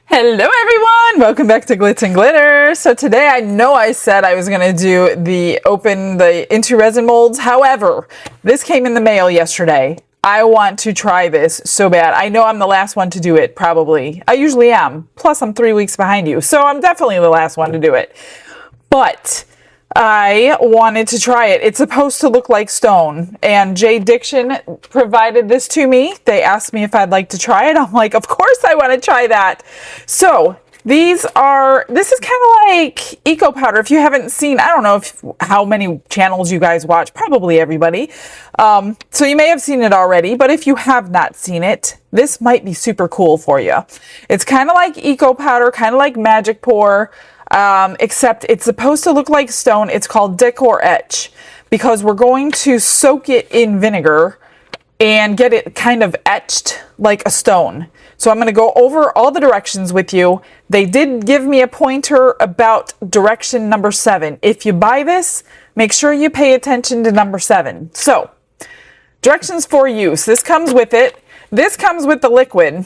Hello everyone! Welcome back to Glitz and Glitter. So today I know I said I was going to do the into resin molds. However, this came in the mail yesterday. I want to try this so bad. I know I'm the last one to do it, probably. I usually am. Plus I'm 3 weeks behind you. So I'm definitely the last one to do it. But I wanted to try it. It's supposed to look like stone, and JDiction provided this to me. They asked me if I'd like to try it. I'm like, of course I want to try that. So this is kind of like eco powder. If you haven't seen, I don't know how many channels you guys watch, probably everybody. So you may have seen it already, but if you have not seen it, this might be super cool for you. It's kind of like eco powder, kind of like magic pour. Except it's supposed to look like stone. It's called Decor Etch because we're going to soak it in vinegar and get it kind of etched like a stone. So I'm going to go over all the directions with you. They did give me a pointer about direction number 7. If you buy this, make sure you pay attention to number 7. So, directions for use. This comes with it. This comes with the liquid.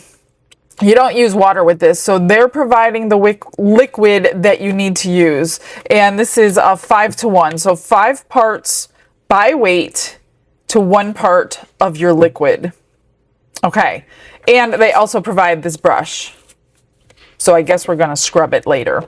You don't use water with this, so they're providing the liquid that you need to use. And this is a 5-to-1, so 5 parts by weight to 1 part of your liquid. Okay, and they also provide this brush. So I guess we're going to scrub it later.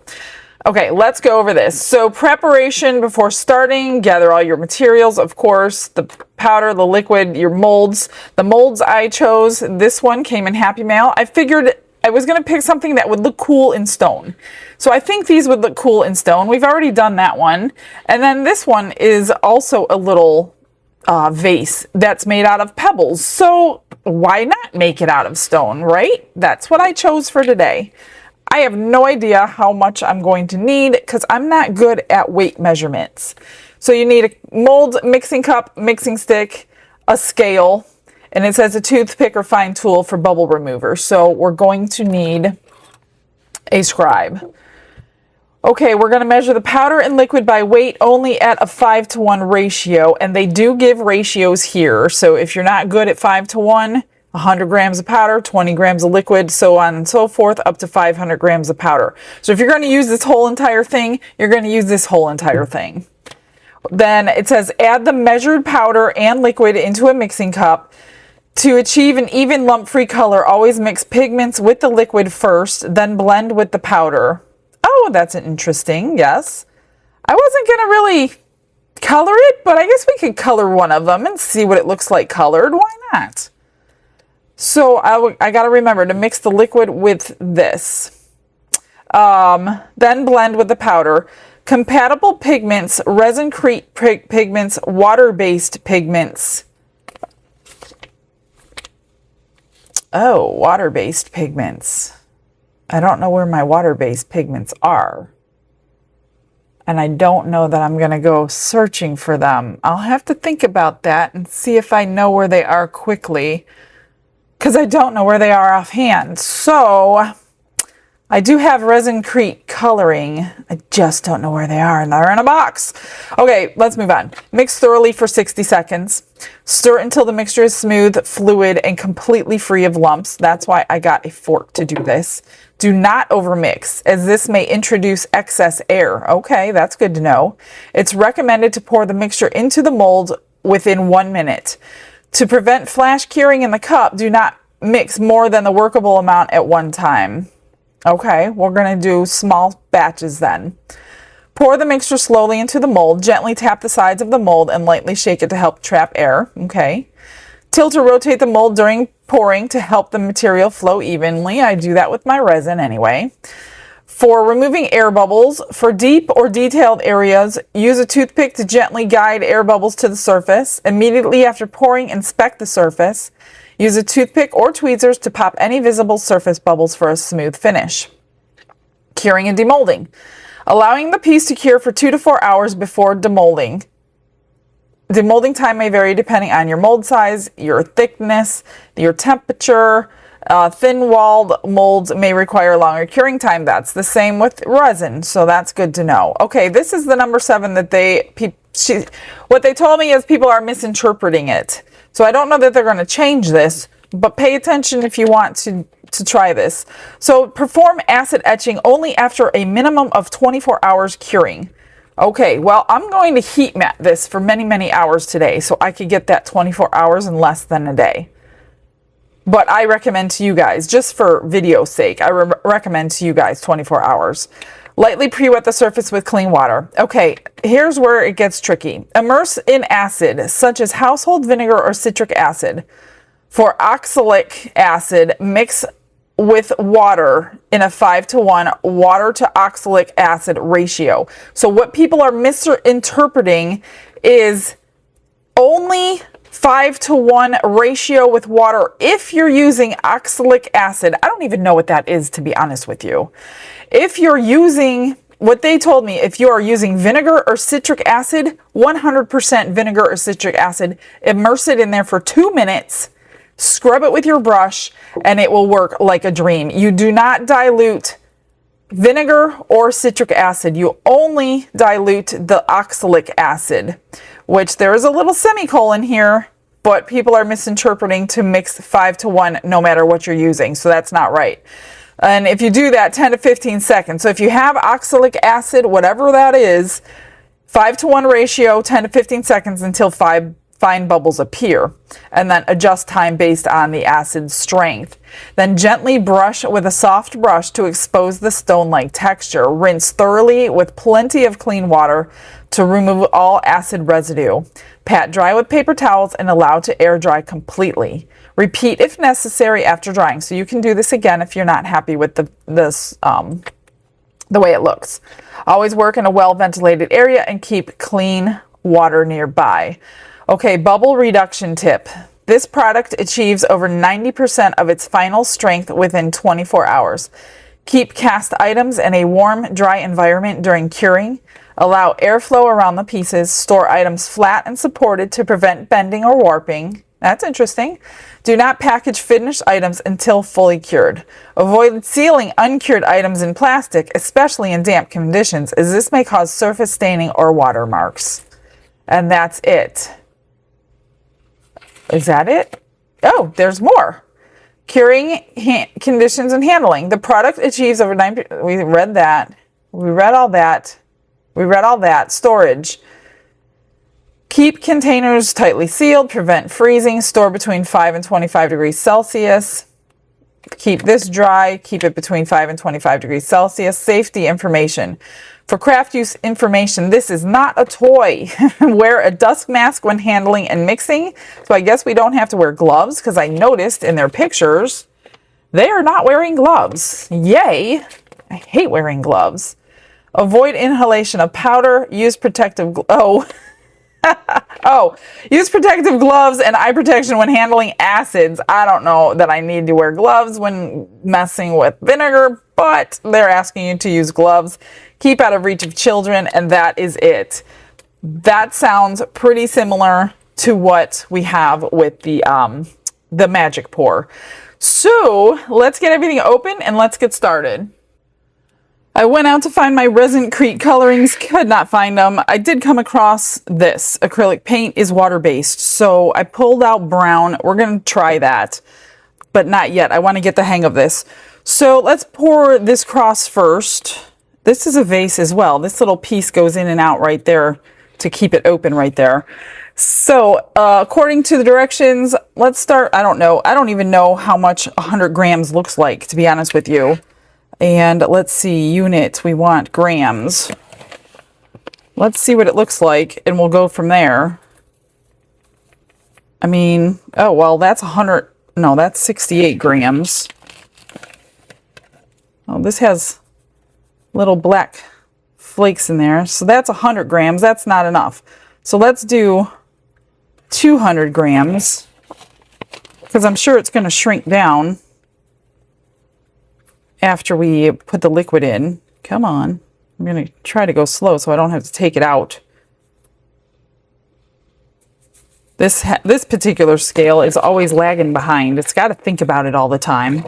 Okay, let's go over this. So preparation before starting, gather all your materials, of course, the powder, the liquid, your molds. The molds I chose, this one came in Happy Mail. I figured I was going to pick something that would look cool in stone. So I think these would look cool in stone. We've already done that one. And then this one is also a little vase that's made out of pebbles. So why not make it out of stone, right? That's what I chose for today. I have no idea how much I'm going to need because I'm not good at weight measurements. So you need a mold, mixing cup, mixing stick, a scale, and it says a toothpick or fine tool for bubble remover. So we're going to need a scribe. Okay, we're going to measure the powder and liquid by weight only at a 5-to-1 ratio, and they do give ratios here. So if you're not good at 5-to-1, 100 grams of powder, 20 grams of liquid, so on and so forth, up to 500 grams of powder. So if you're going to use this whole entire thing, you're going to use this whole entire thing. Then it says add the measured powder and liquid into a mixing cup. To achieve an even lump-free color, always mix pigments with the liquid first, then blend with the powder. Oh, that's interesting, yes. I wasn't going to really color it, but I guess we could color one of them and see what it looks like colored. Why not? So I got to remember to mix the liquid with this. Then blend with the powder. Compatible pigments, resin-crete pigments, water-based pigments. Oh, water-based pigments. I don't know where my water-based pigments are. And I don't know that I'm going to go searching for them. I'll have to think about that and see if I know where they are quickly, because I don't know where they are offhand. So I do have resin-crete coloring. I just don't know where they are, and they're in a box. Okay, let's move on. Mix thoroughly for 60 seconds. Stir until the mixture is smooth, fluid, and completely free of lumps. That's why I got a fork to do this. Do not overmix, as this may introduce excess air. Okay, that's good to know. It's recommended to pour the mixture into the mold within 1 minute. To prevent flash curing in the cup, do not mix more than the workable amount at one time. Okay, we're going to do small batches then. Pour the mixture slowly into the mold. Gently tap the sides of the mold and lightly shake it to help trap air. Okay. Tilt or rotate the mold during pouring to help the material flow evenly. I do that with my resin anyway. For removing air bubbles, for deep or detailed areas, use a toothpick to gently guide air bubbles to the surface. Immediately after pouring, inspect the surface. Use a toothpick or tweezers to pop any visible surface bubbles for a smooth finish. Curing and demolding. Allowing the piece to cure for 2 to 4 hours before demolding. Demolding time may vary depending on your mold size, your thickness, your temperature. Thin-walled molds may require longer curing time. That's the same with resin, so that's good to know. Okay, this is the number 7 that what they told me is people are misinterpreting it. So I don't know that they're going to change this, but pay attention if you want to try this. So perform acid etching only after a minimum of 24 hours curing. Okay, well, I'm going to heat mat this for many, many hours today, so I could get that 24 hours in less than a day. But I recommend to you guys, just for video's sake, I recommend to you guys 24 hours. Lightly pre-wet the surface with clean water. Okay, here's where it gets tricky. Immerse in acid, such as household vinegar or citric acid. For oxalic acid, mix with water in a 5-to-1 water to oxalic acid ratio. So what people are misinterpreting is only 5-to-1 ratio with water if you're using oxalic acid. I don't even know what that is, to be honest with you. If you're using, what they told me, if you are using vinegar or citric acid, 100% vinegar or citric acid, immerse it in there for 2 minutes, scrub it with your brush, and it will work like a dream. You do not dilute vinegar or citric acid. You only dilute the oxalic acid, which there is a little semicolon here, but people are misinterpreting to mix 5-to-1 no matter what you're using. So that's not right. And if you do that, 10 to 15 seconds. So if you have oxalic acid, whatever that is, 5-to-1 ratio, 10 to 15 seconds until fine bubbles appear, and then adjust time based on the acid strength. Then gently brush with a soft brush to expose the stone-like texture. Rinse thoroughly with plenty of clean water to remove all acid residue. Pat dry with paper towels and allow to air dry completely. Repeat if necessary after drying. So you can do this again if you're not happy with the way it looks. Always work in a well-ventilated area and keep clean water nearby. Okay, bubble reduction tip. This product achieves over 90% of its final strength within 24 hours. Keep cast items in a warm, dry environment during curing. Allow airflow around the pieces. Store items flat and supported to prevent bending or warping. That's interesting. Do not package finished items until fully cured. Avoid sealing uncured items in plastic, especially in damp conditions, as this may cause surface staining or watermarks. And that's it. Is that it? Oh, there's more. Curing conditions and handling. The product achieves over 9%. We read that. We read all that. We read all that. Storage. Keep containers tightly sealed. Prevent freezing. Store between 5 and 25 degrees Celsius. Keep this dry. Keep it between 5 and 25 degrees Celsius. Safety information. For craft use information, this is not a toy. Wear a dust mask when handling and mixing. So I guess we don't have to wear gloves, because I noticed in their pictures, they are not wearing gloves. Yay! I hate wearing gloves. Avoid inhalation of powder. Use protective use protective gloves and eye protection when handling acids. I don't know that I need to wear gloves when messing with vinegar, but they're asking you to use gloves. Keep out of reach of children, and that is it. That sounds pretty similar to what we have with the magic pour. So let's get everything open and let's get started. I went out to find my Resin Crete colorings, could not find them. I did come across this. Acrylic paint is water-based, so I pulled out brown. We're going to try that, but not yet. I want to get the hang of this. So let's pour this cross first. This is a vase as well. This little piece goes in and out right there to keep it open right there. So according to the directions, let's start. I don't know. I don't even know how much 100 grams looks like, to be honest with you. And let's see, units, we want grams. Let's see what it looks like, and we'll go from there. I mean, oh, well, that's 100, no, that's 68 grams. Oh, this has little black flakes in there. So that's 100 grams. That's not enough. So let's do 200 grams, because I'm sure it's going to shrink down after we put the liquid in. Come on. I'm going to try to go slow so I don't have to take it out. This particular scale is always lagging behind. It's got to think about it all the time.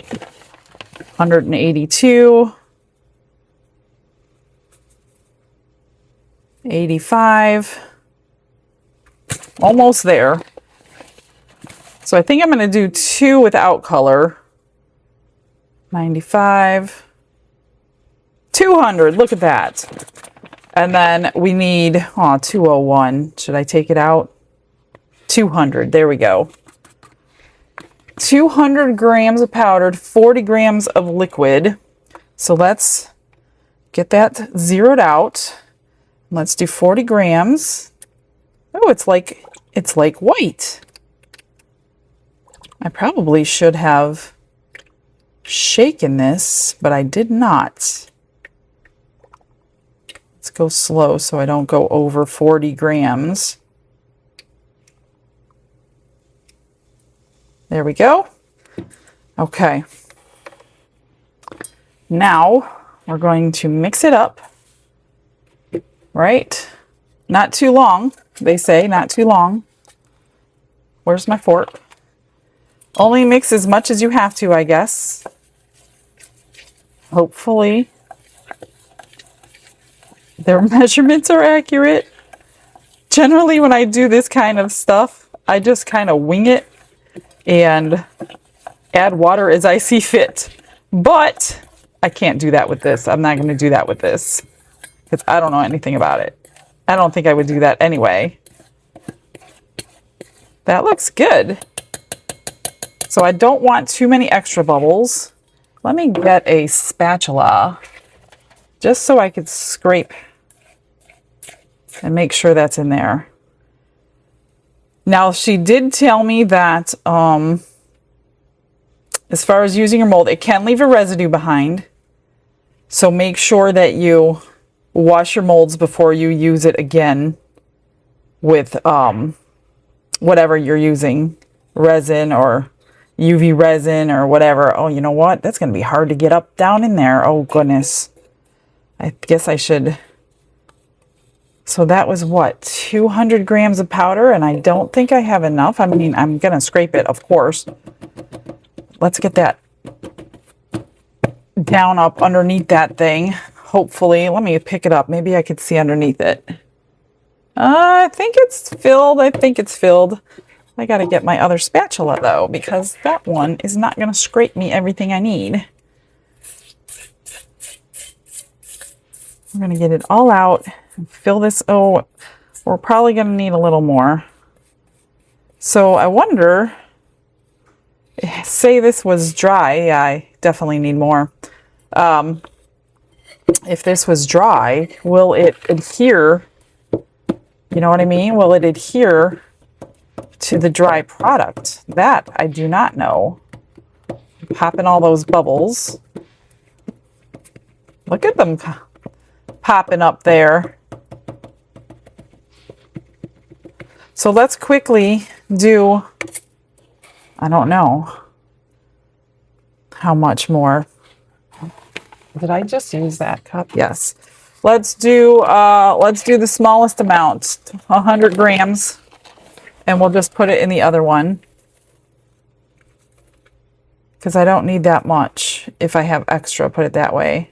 182. 85. Almost there. So I think I'm going to do 2 without color. 95. 200. Look at that. And then we need 201. Should I take it out? 200. There we go. 200 grams of powdered, 40 grams of liquid. So let's get that zeroed out. Let's do 40 grams. Oh, it's like white. I probably should have shaken this, but I did not. Let's go slow so I don't go over 40 grams. There we go. Okay. Now we're going to mix it up, right? Not too long, they say, not too long. Where's my fork? Only mix as much as you have to, I guess. Hopefully their measurements are accurate. Generally, when I do this kind of stuff, I just kind of wing it and add water as I see fit. But I can't do that with this. I'm not going to do that with this because I don't know anything about it. I don't think I would do that anyway. That looks good. So I don't want too many extra bubbles. Let me get a spatula just so I could scrape and make sure that's in there. Now, she did tell me that as far as using your mold, it can leave a residue behind. So make sure that you wash your molds before you use it again with whatever you're using, resin or UV resin or whatever. Oh, you know what? That's going to be hard to get up down in there. Oh, goodness. I guess I should. So that was what? 200 grams of powder, and I don't think I have enough. I mean, I'm going to scrape it, of course. Let's get that down up underneath that thing. Hopefully, let me pick it up. Maybe I could see underneath it. I think it's filled. I think it's filled. I got to get my other spatula, though, because that one is not going to scrape me everything I need. I'm going to get it all out and fill this. Oh, we're probably going to need a little more. So I wonder, say this was dry. Yeah, I definitely need more. If this was dry, will it adhere? You know what I mean? Will it adhere to the dry product? That I do not know. Popping all those bubbles. Look at them popping up there. So let's quickly do, I don't know how much more. Did I just use that cup? Yes. Let's do the smallest amount, 100 grams, and we'll just put it in the other one because I don't need that much. If I have extra, put it that way.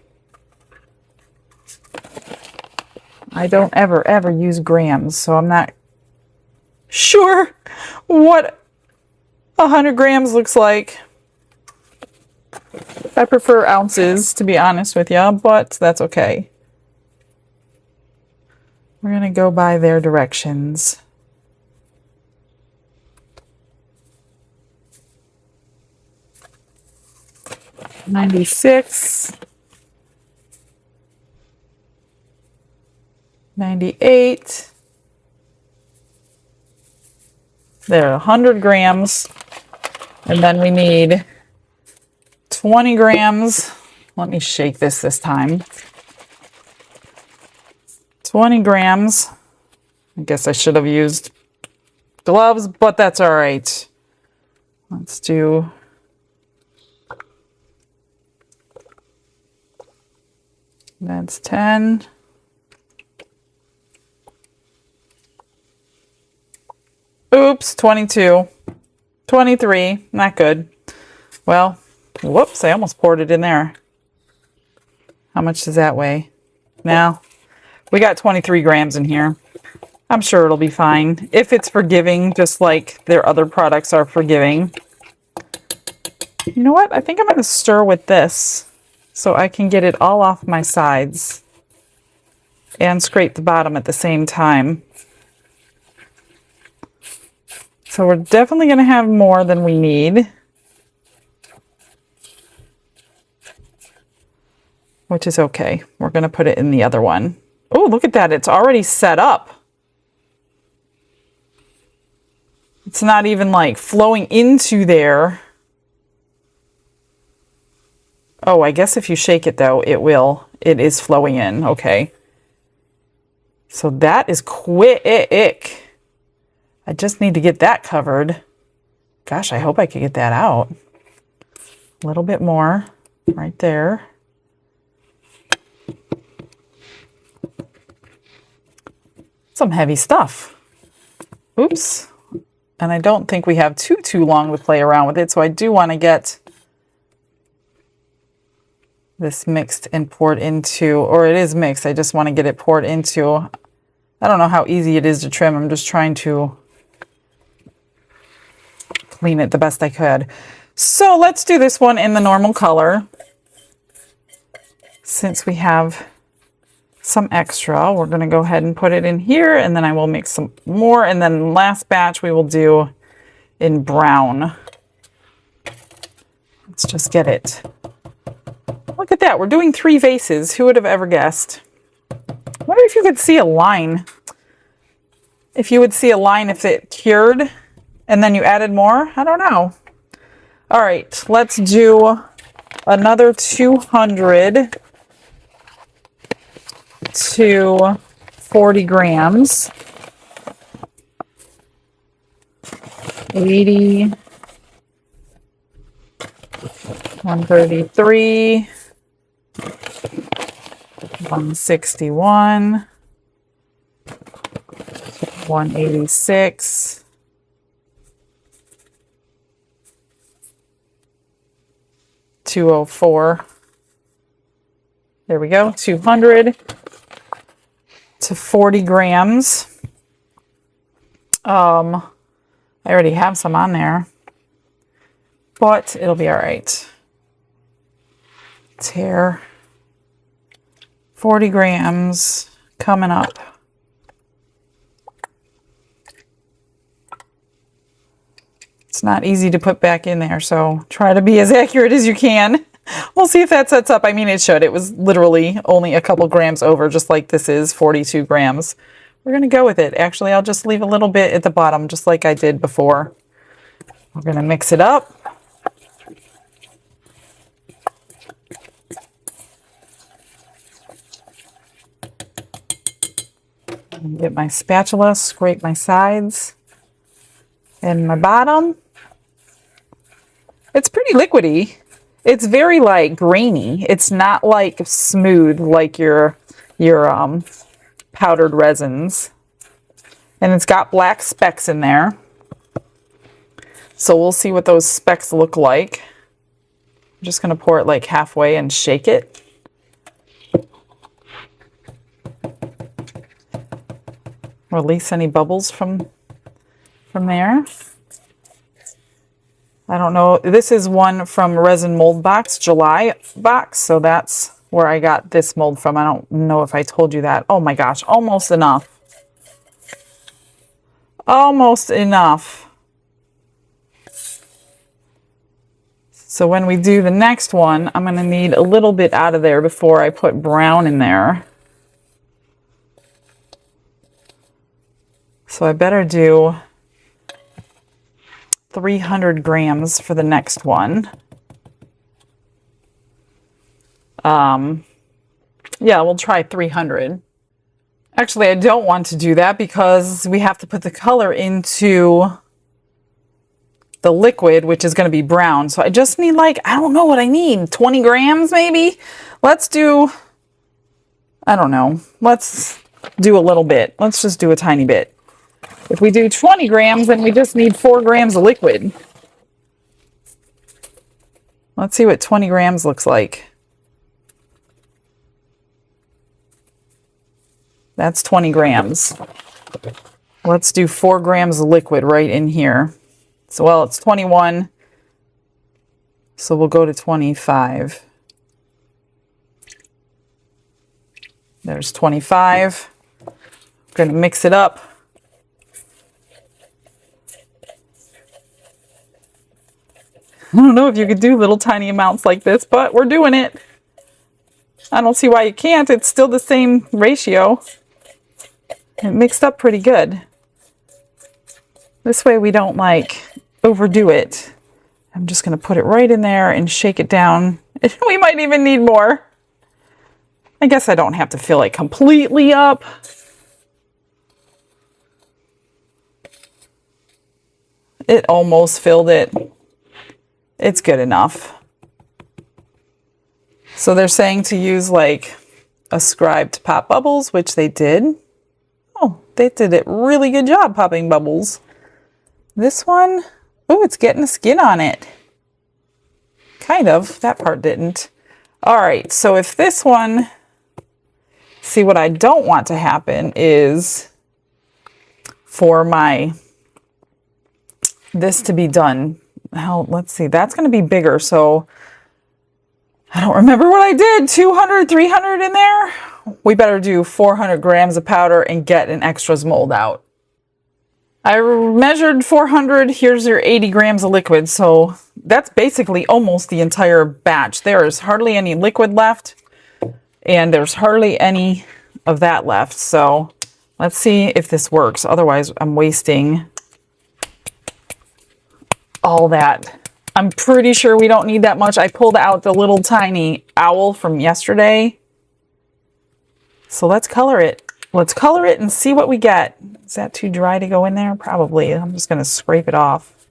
I don't ever use grams, so I'm not sure what 100 grams looks like. I prefer ounces, to be honest with you, but that's okay. We're going to go by their directions. $96. 98. There, 100 grams. And then we need 20 grams. Let me shake this time. 20 grams. I guess I should have used gloves, but that's all right. Let's do that's 10. Oops, 22. 23, not good. Well, whoops, I almost poured it in there. How much does that weigh? Now, we got 23 grams in here. I'm sure it'll be fine. If it's forgiving, just like their other products are forgiving. You know what? I think I'm going to stir with this so I can get it all off my sides and scrape the bottom at the same time. So we're definitely going to have more than we need, which is okay. We're going to put it in the other one. Oh, look at that. It's already set up. It's not even like flowing into there. Oh, I guess if you shake it though, it will. It is flowing in. Okay. So that is quick. I just need to get that covered. Gosh, I hope I could get that out. A little bit more right there. Some heavy stuff. Oops. And I don't think we have too long to play around with it, so I do want to get this mixed and poured into, or it is mixed, I just want to get it poured into. I don't know how easy it is to trim. I'm just trying to clean it the best I could. So let's do this one in the normal color. Since we have some extra, we're going to go ahead and put it in here, and then I will mix some more, and then last batch we will do in brown. Let's just get it. Look at that, we're doing 3 vases. Who would have ever guessed? I wonder if you could see a line. If you would see a line if it cured and then you added more. I don't know. All right, let's do another 200 to 40 grams. 80, 133, 161, 186, 204. There we go, 200 to 40 grams. I already have some on there, but it'll be all right. Tear 40 grams coming up. It's not easy to put back in there, so try to be as accurate as you can. We'll see if that sets up. I mean, it should. It was literally only a couple grams over, just like this is 42 grams. We're going to go with it. Actually, I'll just leave a little bit at the bottom, just like I did before. We're going to mix it up. Get my spatula, scrape my sides and my bottom. It's pretty liquidy. It's very like grainy. It's not like smooth like your powdered resins. And it's got black specks in there. So we'll see what those specks look like. I'm just going to pour it like halfway and shake it. Release any bubbles from there. I don't know. This is one from Resin Mold Box, July box. So that's where I got this mold from. I don't know if I told you that. Oh my gosh, almost enough. Almost enough. So when we do the next one, I'm going to need a little bit out of there before I put brown in there. So I better do 300 grams for the next one. Yeah, we'll try 300. Actually, I don't want to do that because we have to put the color into the liquid, which is going to be brown. So I just need like, I don't know what I need, 20 grams maybe? Let's do, I don't know. Let's do a little bit. Let's just do a tiny bit. If we do 20 grams, then we just need 4 grams of liquid. Let's see what 20 grams looks like. That's 20 grams. Let's do 4 grams of liquid right in here. So, well, it's 21. So we'll go to 25. There's 25. I'm going to mix it up. I don't know if you could do little tiny amounts like this, but we're doing it. I don't see why you can't. It's still the same ratio. It mixed up pretty good. This way we don't like overdo it. I'm just going to put it right in there and shake it down. We might even need more. I guess I don't have to fill it completely up. It almost filled it. It's good enough. So they're saying to use like a scribe to pop bubbles, which they did. Oh, they did a really good job popping bubbles. This one, oh, it's getting a skin on it. Kind of, that part didn't. All right, so if this one, see what I don't want to happen is for this to be done. Now, let's see, that's going to be bigger, so I don't remember what I did, 200, 300 in there? We better do 400 grams of powder and get an extras mold out. I measured 400, here's your 80 grams of liquid, so that's basically almost the entire batch. There is hardly any liquid left, and there's hardly any of that left, so let's see if this works. Otherwise, I'm wasting all that. I'm pretty sure we don't need that much. I pulled out the little tiny owl from yesterday. So let's color it. Let's color it and see what we get. Is that too dry to go in there? Probably. I'm just going to scrape it off.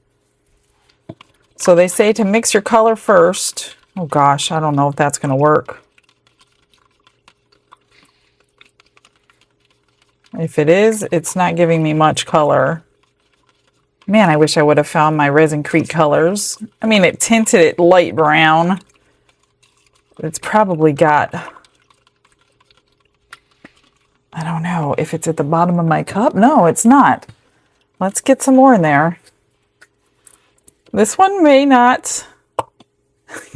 So they say to mix your color first. Oh gosh, I don't know if that's going to work. If it is, it's not giving me much color. Man, I wish I would have found my Resin Crete colors. I mean, it tinted it light brown. It's probably got, I don't know if it's at the bottom of my cup. No, it's not. Let's get some more in there. This one may not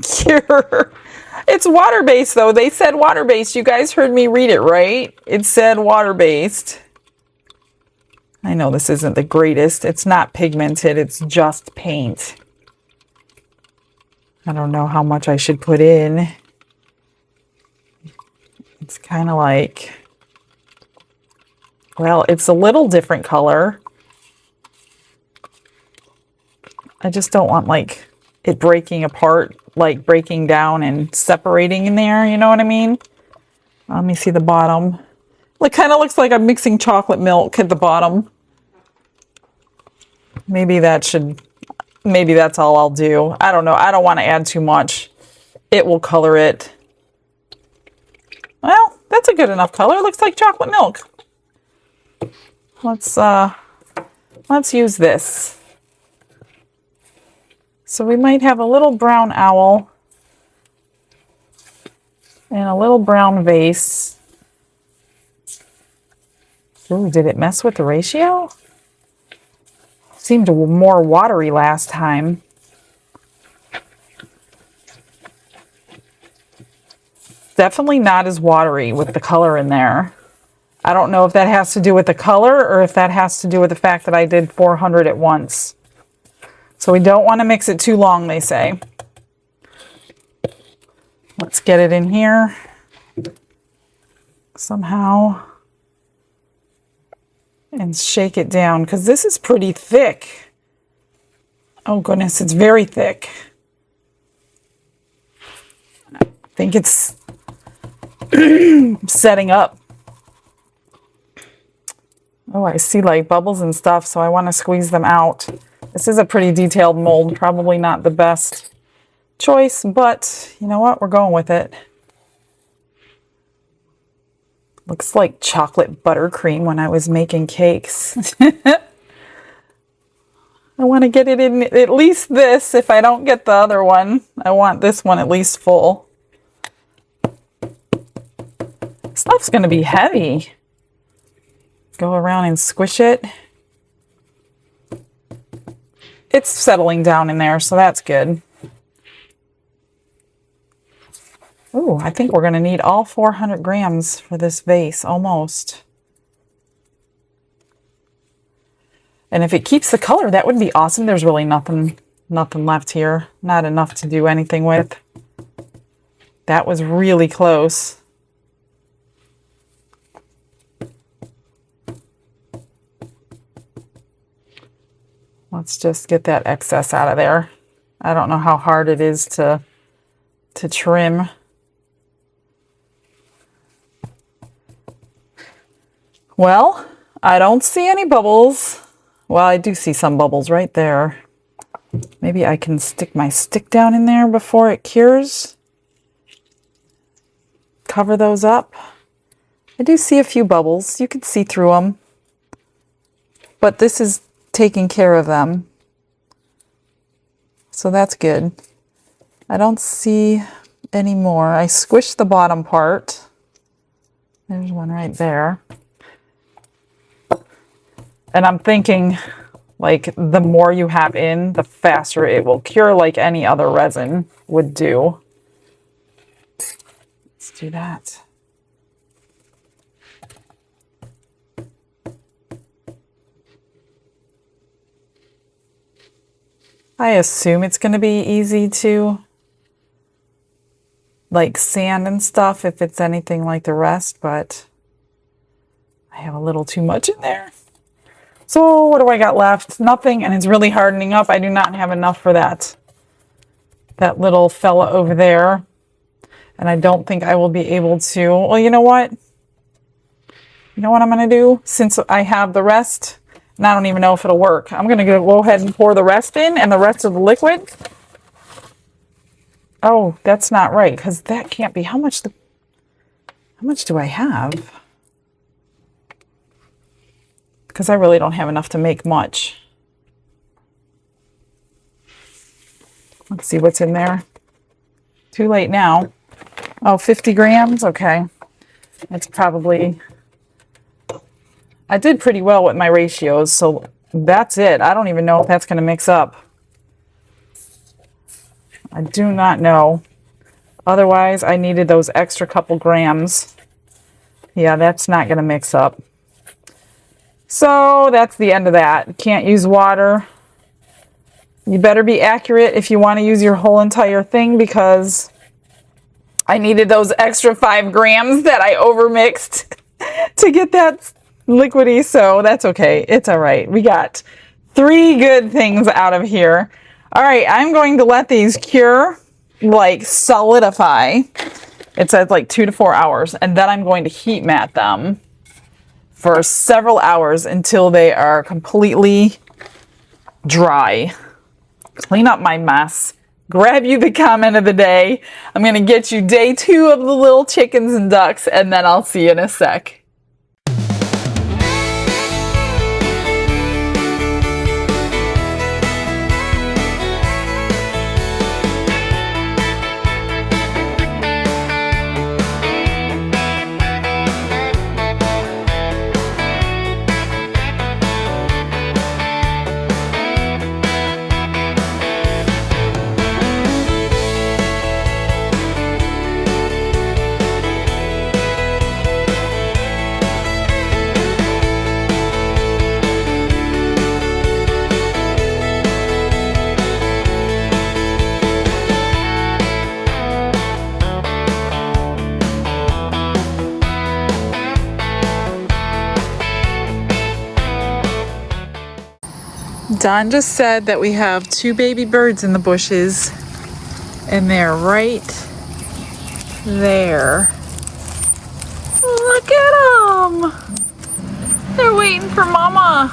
cure. It's water-based, though. They said water-based. You guys heard me read it, right? It said water-based. I know this isn't the greatest. It's not pigmented. It's just paint. I don't know how much I should put in. It's kind of like, well, it's a little different color. I just don't want like it breaking apart, like breaking down and separating in there. You know what I mean? Let me see the bottom. It kind of looks like I'm mixing chocolate milk at the bottom. Maybe that's all I'll do. I don't know. I don't want to add too much. It will color it. Well, that's a good enough color. It looks like chocolate milk. Let's use this. So we might have a little brown owl and a little brown vase. Ooh, did it mess with the ratio? Seemed more watery last time. Definitely not as watery with the color in there. I don't know if that has to do with the color or if that has to do with the fact that I did 400 at once. So we don't want to mix it too long, they say. Let's get it in here somehow. And shake it down, because this is pretty thick. Oh goodness, it's very thick. I think it's setting up. Oh, I see like bubbles and stuff, so I want to squeeze them out. This is a pretty detailed mold, probably not the best choice, but you know what? We're going with it. Looks like chocolate buttercream when I was making cakes. I want to get it in at least this. If I don't get the other one, I want this one at least full. Stuff's going to be heavy. Go around and squish it. It's settling down in there, so that's good. Ooh, I think we're going to need all 400 grams for this vase, almost. And if it keeps the color, that would be awesome. There's really nothing left here. Not enough to do anything with. That was really close. Let's just get that excess out of there. I don't know how hard it is to trim. Well, I don't see any bubbles. Well, I do see some bubbles right there. Maybe I can stick my stick down in there before it cures. Cover those up. I do see a few bubbles. You can see through them. But this is taking care of them. So that's good. I don't see any more. I squished the bottom part. There's one right there. And I'm thinking, like, the more you have in, the faster it will cure, like any other resin would do. Let's do that. I assume it's going to be easy to, like, sand and stuff if it's anything like the rest, but I have a little too much in there. So what do I got left? Nothing, and it's really hardening up. I do not have enough for that little fella over there. And I don't think I will be able to. Well, you know what? You know what I'm going to do? Since I have the rest, and I don't even know if it'll work. I'm going to go ahead and pour the rest in and the rest of the liquid. Oh, that's not right, because that can't be. How much do I have? Because I really don't have enough to make much. Let's see what's in there. Too late now. Oh, 50 grams? Okay. That's probably... I did pretty well with my ratios, so that's it. I don't even know if that's going to mix up. I do not know. Otherwise, I needed those extra couple grams. Yeah, that's not going to mix up. So that's the end of that. Can't use water. You better be accurate if you want to use your whole entire thing, because I needed those extra 5 grams that I overmixed to get that liquidy, so that's okay. It's all right. We got 3 good things out of here. All right, I'm going to let these cure, like solidify. It says like 2 to 4 hours, and then I'm going to heat mat them for several hours until they are completely dry. Clean up my mess. Grab you the comment of the day. I'm going to get you day 2 of the little chickens and ducks, and then I'll see you in a sec. Don just said that we have 2 baby birds in the bushes, and they're right there. Look at them! They're waiting for Mama.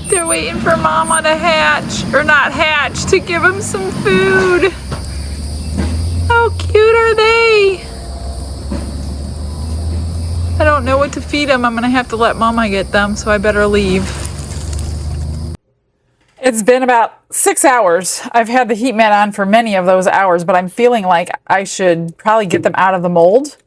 They're waiting for Mama to hatch, or not hatch, to give them some food. How cute are they? I don't know what to feed them. I'm gonna have to let Mama get them, so I better leave. It's been about 6 hours. I've had the heat mat on for many of those hours, but I'm feeling like I should probably get them out of the mold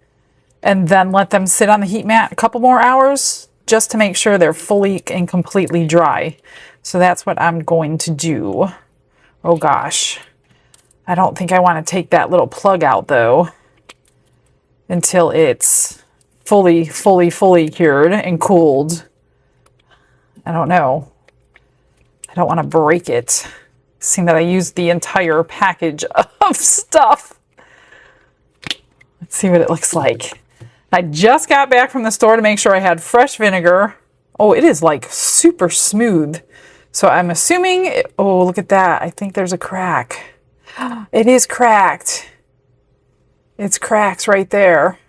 and then let them sit on the heat mat a couple more hours just to make sure they're fully and completely dry. So that's what I'm going to do. Oh gosh. I don't think I want to take that little plug out though until it's fully cured and cooled. I don't know. I don't want to break it, seeing that I used the entire package of stuff. Let's see what it looks like. I just got back from the store to make sure I had fresh vinegar. Oh, it is like super smooth. So I'm assuming, oh, look at that. I think there's a crack. It is cracked. It's cracks right there.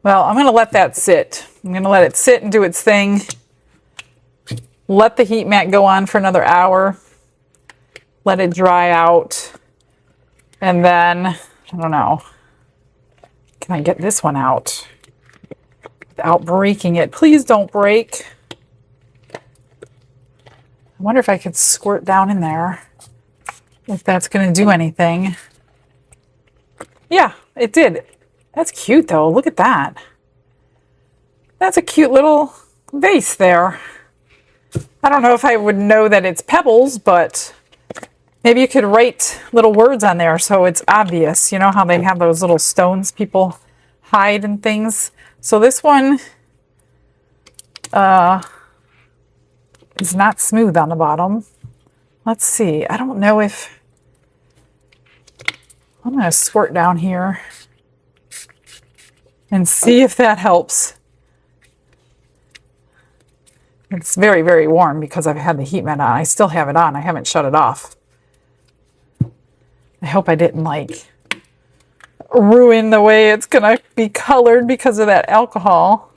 Well, I'm going to let that sit. I'm going to let it sit and do its thing. Let the heat mat go on for another hour. Let it dry out. And then, I don't know. Can I get this one out without breaking it? Please don't break. I wonder if I could squirt down in there, if that's going to do anything. Yeah, it did. That's cute though. Look at that. That's a cute little vase there. I don't know if I would know that it's pebbles, but maybe you could write little words on there so it's obvious. You know how they have those little stones people hide and things? So this one is not smooth on the bottom. Let's see. I don't know if... I'm going to squirt down here and see if that helps. It's very warm because I've had the heat mat on. I still have it on. I haven't shut it off. I hope I didn't like ruin the way it's going to be colored because of that alcohol.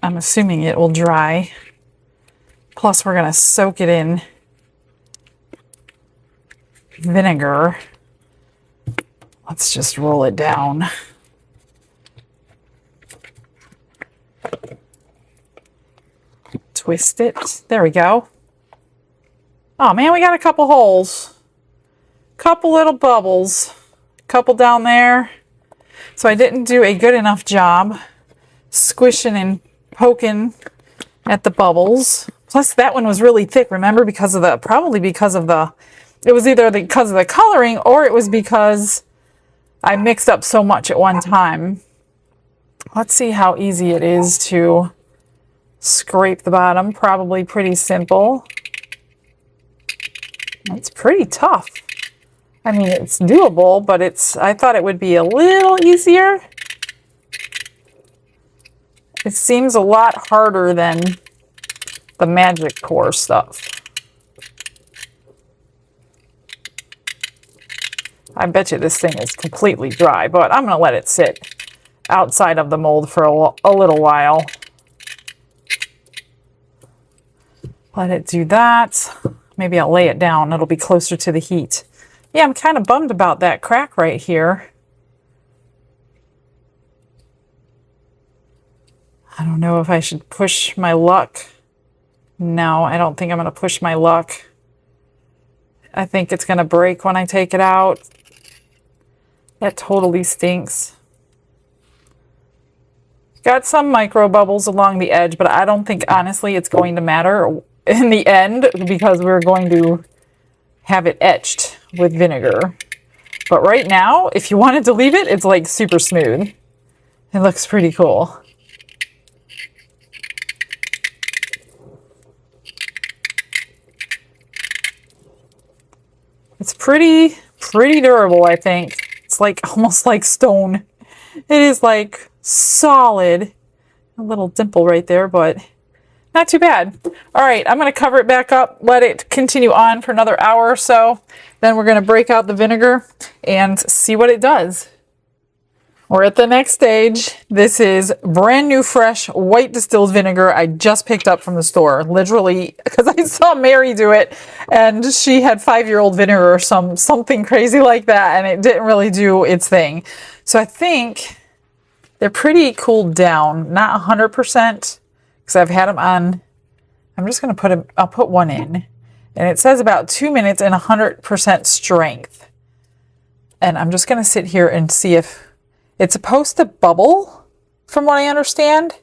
I'm assuming it will dry. Plus we're going to soak it in vinegar. Let's just roll it down. Twist it. There we go. Oh man, we got a couple holes. Couple little bubbles. Couple down there. So I didn't do a good enough job squishing and poking at the bubbles. Plus that one was really thick, remember, because of the, probably because of the, it was either because of the coloring or it was because I mixed up so much at one time. Let's see how easy it is to scrape the bottom. Probably pretty simple. It's pretty tough. I mean, it's doable, but I thought it would be a little easier. It seems a lot harder than the magic pour stuff. I bet you this thing is completely dry, but I'm going to let it sit outside of the mold for a little while. Let it do that. Maybe I'll lay it down. It'll be closer to the heat. Yeah, I'm kind of bummed about that crack right here. I don't know if I should push my luck. No, I don't think I'm going to push my luck. I think it's going to break when I take it out. That totally stinks. Got some micro bubbles along the edge, but I don't think, honestly, it's going to matter in the end because we're going to have it etched with vinegar. But right now, if you wanted to leave it, it's like super smooth. It looks pretty cool. It's pretty durable, I think. It's like almost like stone. It is like solid. A little dimple right there, but not too bad. All right, I'm going to cover it back up, let it continue on for another hour or so. Then we're going to break out the vinegar and see what it does. We're at the next stage. This is brand new, fresh, white distilled vinegar I just picked up from the store. Literally, because I saw Mary do it, and she had 5-year-old vinegar or something crazy like that, and it didn't really do its thing. So I think they're pretty cooled down. Not 100%, because I've had them on. I'm just going to I'll put one in. And it says about 2 minutes and 100% strength. And I'm just going to sit here and see if it's supposed to bubble, from what I understand.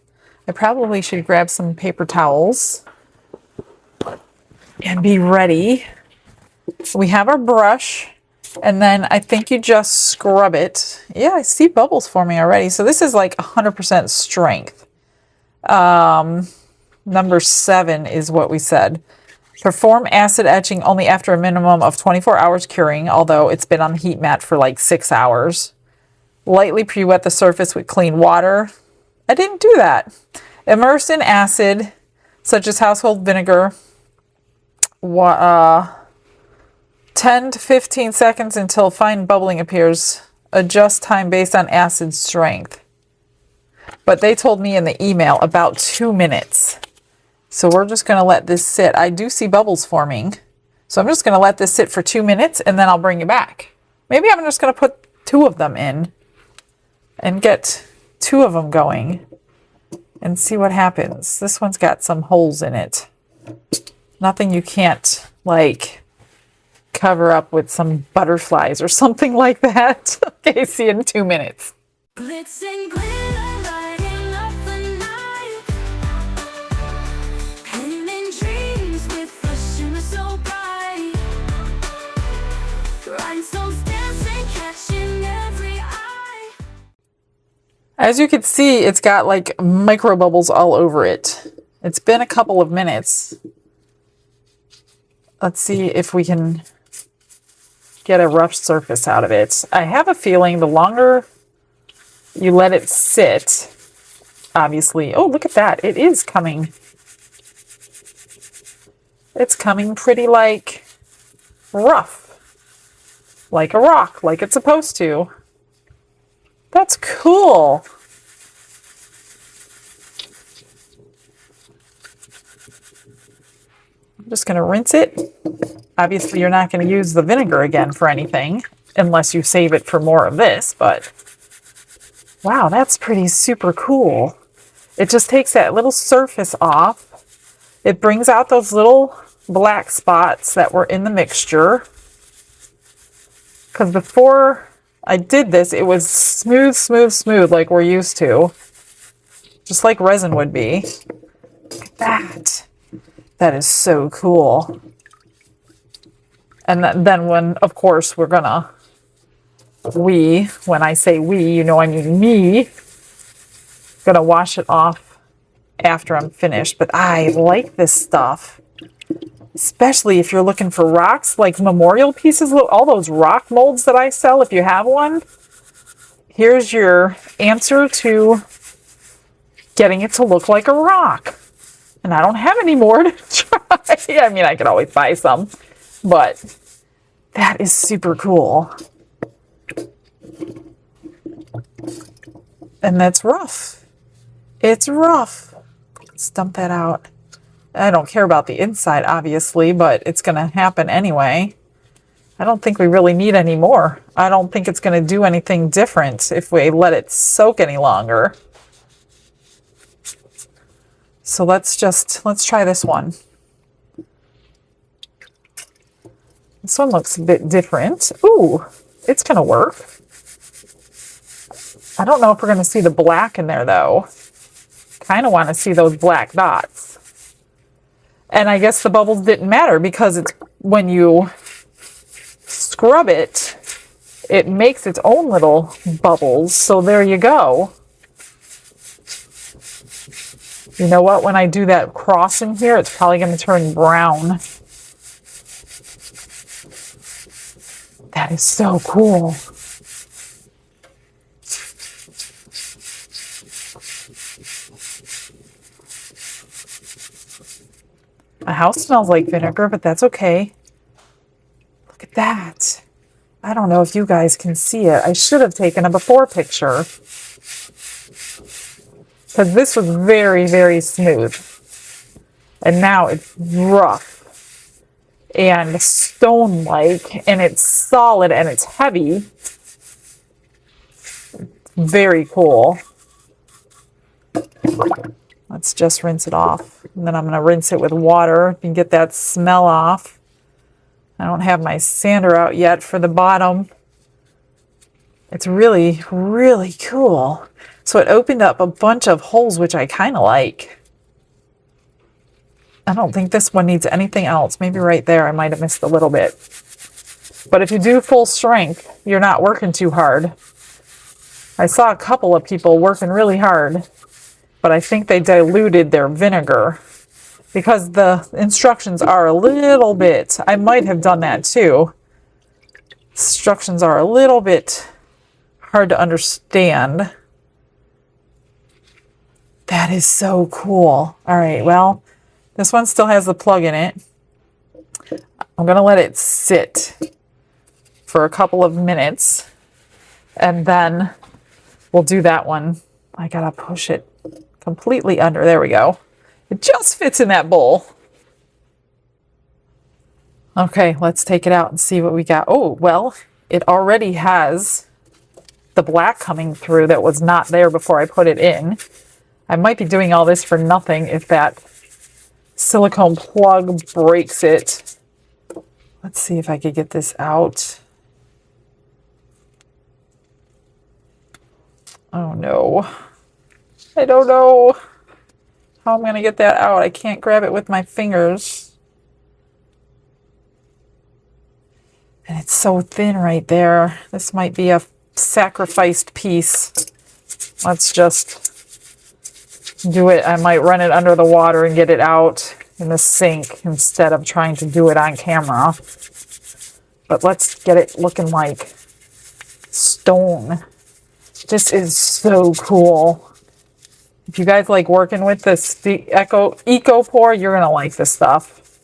I probably should grab some paper towels and be ready. We have our brush, and then I think you just scrub it. Yeah, I see bubbles forming already. So this is like 100% strength. Number 7 is what we said. Perform acid etching only after a minimum of 24 hours curing, although it's been on the heat mat for like 6 hours. Lightly pre-wet the surface with clean water. I didn't do that. Immerse in acid, such as household vinegar, 10 to 15 seconds until fine bubbling appears. Adjust time based on acid strength. But they told me in the email about 2 minutes. So we're just going to let this sit. I do see bubbles forming. So I'm just going to let this sit for 2 minutes and then I'll bring it back. Maybe I'm just going to put 2 of them in and get 2 of them going and see what happens. This one's got some holes in it. Nothing you can't like cover up with some butterflies or something like that. Okay, see you in 2 minutes. Glitz and glitter lighting up the night. Painting dreams with a shimmer so bright. Rhinestones dancing, catching every eye. As you can see, it's got like micro bubbles all over it. It's been a couple of minutes. Let's see if we can get a rough surface out of it. I have a feeling the longer you let it sit, obviously, oh, look at that. It is coming. It's coming pretty like rough, like a rock, like it's supposed to. That's cool. I'm just going to rinse it. Obviously, you're not going to use the vinegar again for anything unless you save it for more of this, but wow, that's pretty super cool. It just takes that little surface off. It brings out those little black spots that were in the mixture. Because before I did this, it was smooth, smooth, smooth like we're used to. Just like resin would be. Look at that. That is so cool. And then when, of course, we're gonna, when I say we, you know I mean me, gonna wash it off after I'm finished. But I like this stuff, especially if you're looking for rocks, like memorial pieces, all those rock molds that I sell. If you have one, here's your answer to getting it to look like a rock. And I don't have any more to try. I mean, I could always buy some, but that is super cool. And that's rough. It's rough. Let's dump that out. I don't care about the inside, obviously, but it's going to happen anyway. I don't think we really need any more. I don't think it's going to do anything different if we let it soak any longer. So let's try this one. This one looks a bit different. Ooh, it's going to work. I don't know if we're going to see the black in there, though. Kind of want to see those black dots. And I guess the bubbles didn't matter because it's when you scrub it, it makes its own little bubbles. So there you go. You know what? When I do that cross in here, it's probably going to turn brown. That is so cool. My house smells like vinegar, but that's okay. Look at that. I don't know if you guys can see it. I should have taken a before picture. Because this was very, very smooth. And now it's rough and stone-like, and it's solid and it's heavy. Very cool. Let's just rinse it off. And then I'm going to rinse it with water and get that smell off. I don't have my sander out yet for the bottom. It's really, really cool. So it opened up a bunch of holes, which I kind of like. I don't think this one needs anything else. Maybe right there I might have missed a little bit. But if you do full strength, you're not working too hard. I saw a couple of people working really hard, but I think they diluted their vinegar because the instructions are a little bit, I might have done that too. Instructions are a little bit hard to understand. That is so cool. All right, well, this one still has the plug in it. I'm going to let it sit for a couple of minutes, and then we'll do that one. I got to push it completely under. There we go. It just fits in that bowl. Okay, let's take it out and see what we got. Oh, well, it already has the black coming through that was not there before I put it in. I might be doing all this for nothing if that silicone plug breaks it. Let's see if I could get this out. Oh no. I don't know how I'm going to get that out. I can't grab it with my fingers. And it's so thin right there. This might be a sacrificed piece. Let's just do it. I might run it under the water and get it out in the sink instead of trying to do it on camera. But let's get it looking like stone. This is so cool. If you guys like working with this, the Eco Pour, you're going to like this stuff.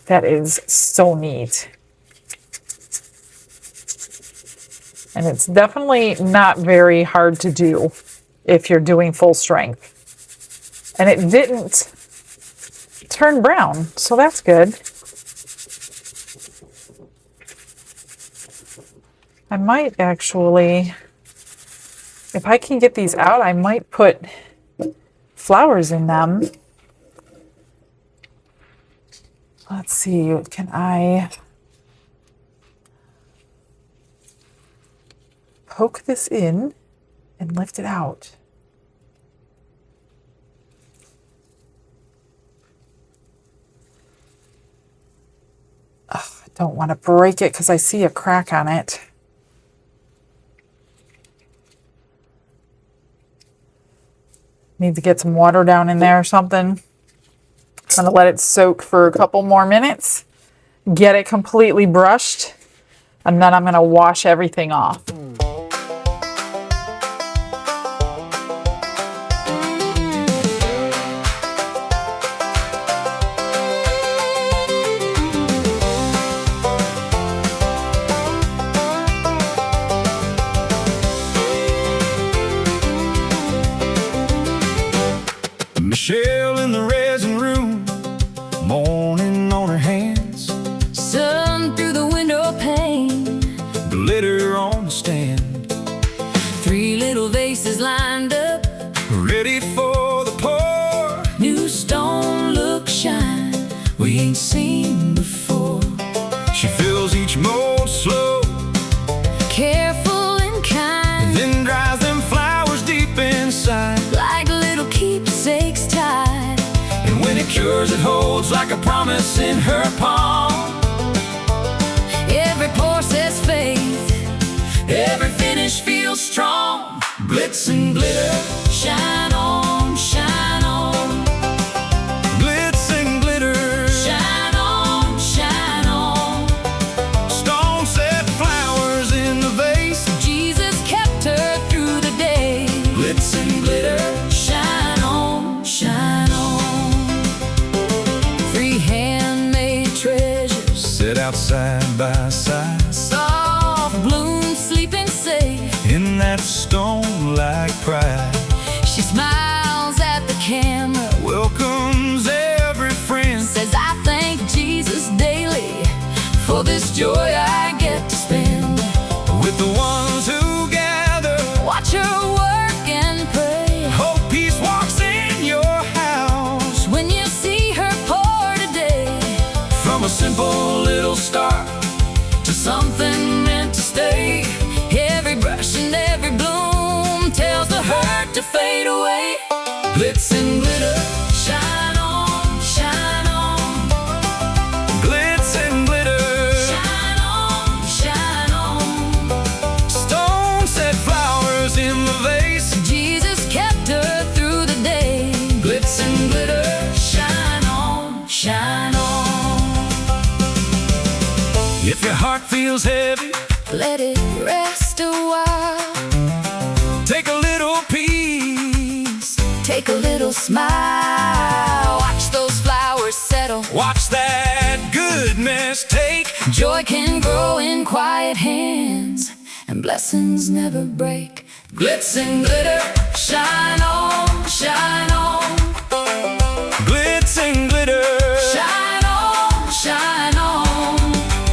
That is so neat. And it's definitely not very hard to do if you're doing full strength. And it didn't turn brown, so that's good. I might actually, if I can get these out, I might put flowers in them. Let's see, can I poke this in and lift it out? Ugh, I don't want to break it because I see a crack on it. Need to get some water down in there or something. I'm going to let it soak for a couple more minutes, get it completely brushed, and then I'm going to wash everything off. Michelle in the resin room, morning on her hands, Sun through the window pane, glitter on the stand, 3 little vases lined up, ready for the pour. new stone look shine we ain't seen before. She fills each mold slow, Careful and kind, then dries them flowers deep inside. like little keepsakes tied. And when it cures, it holds like a promise in her palm. Every pour says faith, Every finish feels strong. Glitz and glitter, shine on, shine on, glitz and glitter, shine on, shine on. stone set flowers in the vase. Jesus kept her through the day. Glitz and glitter, Shine on, shine on. 3 handmade treasures, sit out side by side soft blooms sleeping safe. in that stone-like pride. She smiles at the camera, Welcomes every friend. says I thank Jesus daily for this joy I get to spend. With the ones who gather, Watch her work and pray. hope peace walks in your house. When you see her pour today, From a simple little start to something meant to stay. Every brush Glitz and glitter, shine on, shine on. Glitz and glitter, Shine on, shine on. stone set flowers in the vase. Jesus kept her through the day. Glitz and glitter, shine on, shine on. If your heart feels heavy, Let it rest a while. take a little piece. Take a little smile. Watch those flowers settle. Watch that goodness take. Joy can grow in quiet hands, and blessings never break. Glitz and glitter, shine on, shine on. Glitz and glitter, Shine on, shine on.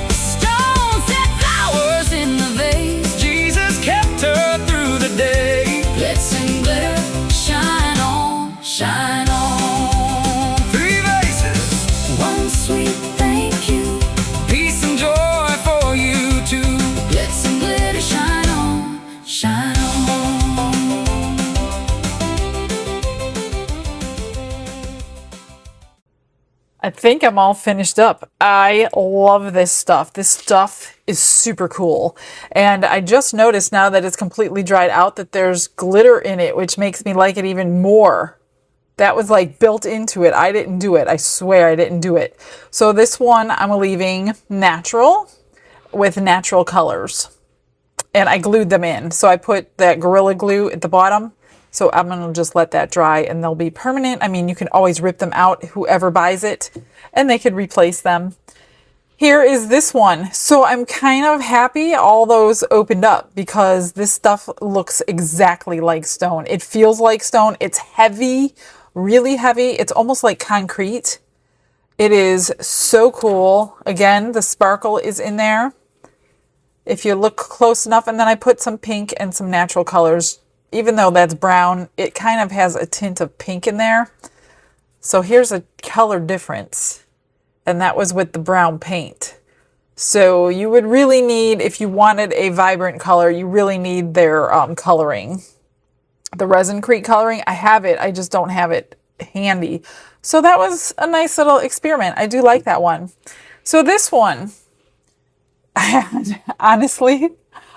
Stone set flowers in the vase. Jesus kept her through the day. Glitz and glitter, shine on, shine on. 3 vases, One sweet thank you. peace and joy for you too. Glitz and glitter, shine on, shine on. I think I'm all finished up. I love this stuff. This stuff is super cool. And I just noticed now that it's completely dried out that there's glitter in it, which makes me like it even more. That was like built into it. I didn't do it. I swear I didn't do it. So this one I'm leaving natural with natural colors. And I glued them in. So I put that Gorilla Glue at the bottom. So I'm going to just let that dry and they'll be permanent. I mean, you can always rip them out, whoever buys it, and they could replace them. Here is this one. So I'm kind of happy all those opened up because this stuff looks exactly like stone. It feels like stone. It's heavy, really heavy. It's almost like concrete. It is so cool. Again, the sparkle is in there if you look close enough. And then I put some pink and some natural colors. Even though that's brown, it kind of has a tint of pink in there. So here's a color difference. And that was with the brown paint. So you would really need, if you wanted a vibrant color, you really need their coloring. The Resin coloring, I have it. I just don't have it handy. So that was a nice little experiment. I do like that one. So this one, honestly,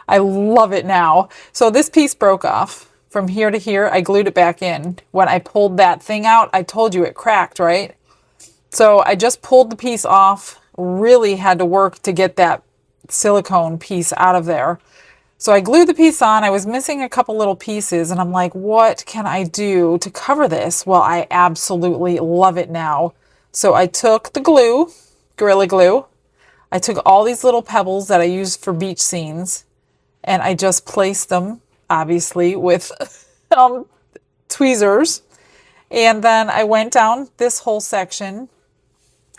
I love it now. So this piece broke off from here to here. I glued it back in. When I pulled that thing out, I told you it cracked, right? So I just pulled the piece off, really had to work to get that silicone piece out of there. So I glued the piece on. I was missing a couple little pieces and I'm like, what can I do to cover this? Well, I absolutely love it now. So I took the glue, Gorilla Glue. I took all these little pebbles that I used for beach scenes and I just placed them, obviously, with tweezers. And then I went down this whole section.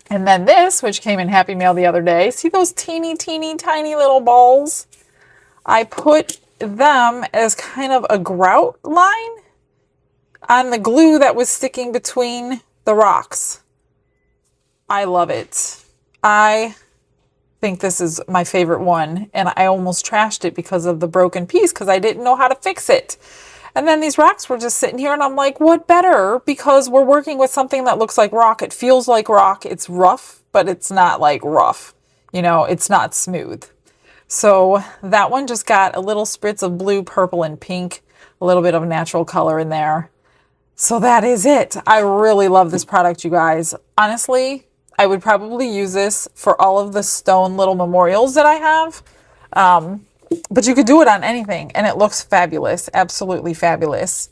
And then this, which came in Happy Mail the other day. See those teeny, teeny, tiny little balls? I put them as kind of a grout line on the glue that was sticking between the rocks. I love it. I think this is my favorite one, and I almost trashed it because of the broken piece because I didn't know how to fix it. And then these rocks were just sitting here and I'm like, what better? Because we're working with something that looks like rock. It feels like rock. It's rough, but it's not like rough. You know, it's not smooth. So that one just got a little spritz of blue, purple, and pink, a little bit of natural color in there. So that is it. I really love this product, you guys. Honestly, I would probably use this for all of the stone little memorials that I have. But you could do it on anything and it looks fabulous. Absolutely fabulous.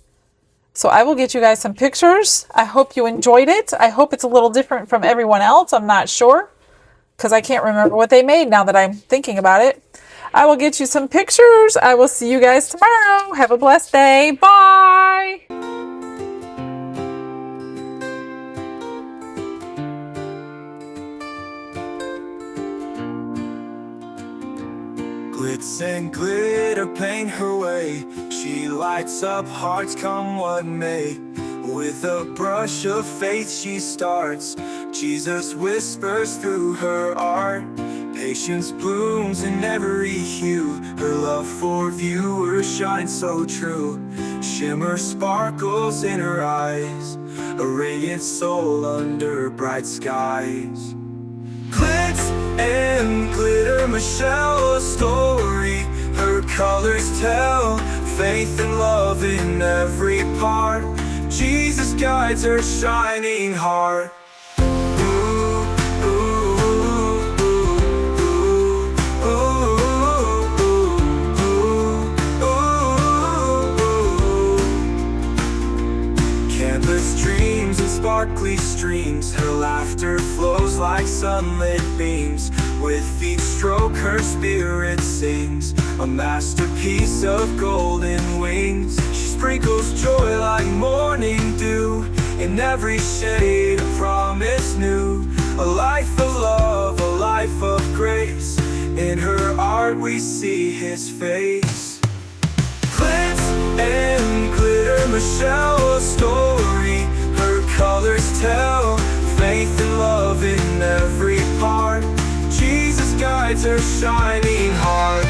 So I will get you guys some pictures. I hope you enjoyed it. I hope it's a little different from everyone else. I'm not sure because I can't remember what they made now that I'm thinking about it. I will get you some pictures. I will see you guys tomorrow. Have a blessed day. Bye. Glitz and glitter paint her way. She lights up hearts come what may. With a brush of faith she starts. Jesus whispers through her art. Patience blooms in every hue. Her love for viewers shines so true. Shimmer sparkles in her eyes, a radiant soul under bright skies. Glitz and glitter, Michelle, a story her colors tell. Faith and love in every part, Jesus guides her shining heart. Canvas dreams and sparkly streams, her laughter flows like sunlit beams. With each stroke her spirit sings, a masterpiece of golden wings. She sprinkles joy like morning dew, in every shade a promise new. A life of love, a life of grace, in her art we see his face. Glitz and glitter, Michelle, a story her colors tell. Faith and love in every part, Jesus guides her shining heart.